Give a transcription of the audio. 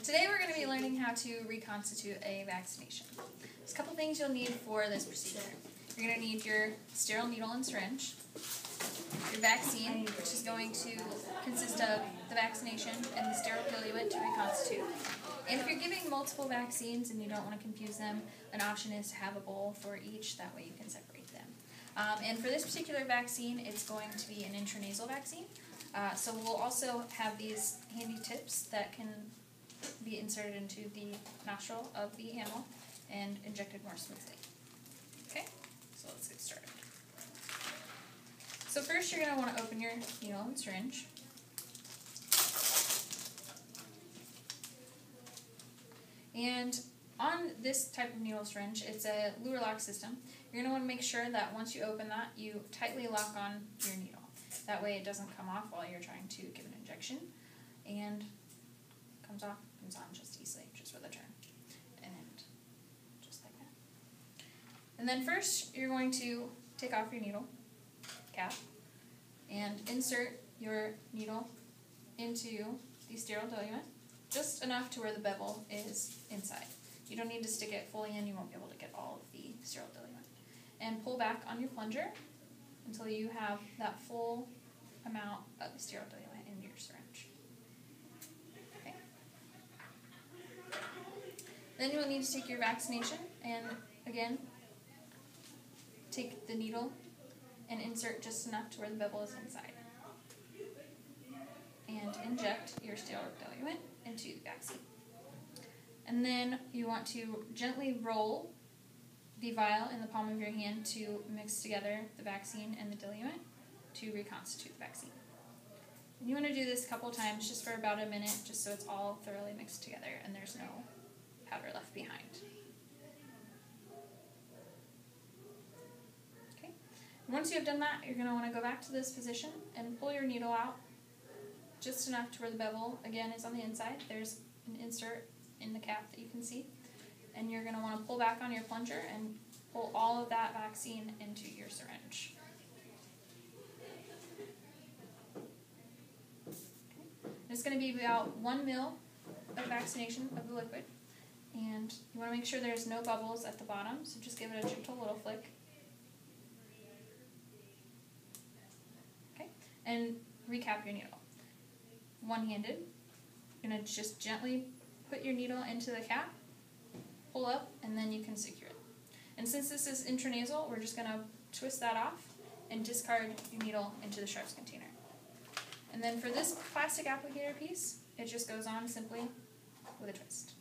Today we're going to be learning how to reconstitute a vaccination. There's a couple things you'll need for this procedure. You're going to need your sterile needle and syringe, your vaccine, which is going to consist of the vaccination and the sterile diluent to reconstitute. And if you're giving multiple vaccines and you don't want to confuse them, an option is to have a bowl for each, that way you can separate them. And for this particular vaccine, it's going to be an intranasal vaccine. So we'll also have these handy tips that can be inserted into the nostril of the animal and injected more smoothly. Okay, so let's get started. So first you're going to want to open your needle and syringe. And on this type of needle syringe, it's a luer lock system. You're going to want to make sure that once you open that, you tightly lock on your needle. That way it doesn't come off while you're trying to give an injection. And comes off, comes on just easily, just with a turn. And just like that. And then first, you're going to take off your needle cap and insert your needle into the sterile diluent, just enough to where the bevel is inside. You don't need to stick it fully in, you won't be able to get all of the sterile diluent. And pull back on your plunger until you have that full amount of the sterile diluent in your syringe. Okay. Then you will need to take your vaccination and, again, take the needle and insert just enough to where the bevel is inside. And inject your sterile diluent into the vaccine. And then you want to gently roll the vial in the palm of your hand to mix together the vaccine and the diluent to reconstitute the vaccine. And you want to do this a couple times just for about a minute, just so it's all thoroughly mixed together and there's no powder left behind. Okay. Once you have done that, you're going to want to go back to this position and pull your needle out just enough to where the bevel, again, is on the inside. There's an insert in the cap that you can see. And you're going to want to pull back on your plunger and pull all of that vaccine into your syringe. Okay. It's going to be about 1 ml of vaccination of the liquid. And you want to make sure there's no bubbles at the bottom, so just give it a gentle little flick. Okay, and recap your needle. One-handed. You're going to just gently put your needle into the cap, pull up, and then you can secure it. And since this is intranasal, we're just going to twist that off and discard your needle into the sharps container. And then for this plastic applicator piece, it just goes on simply with a twist.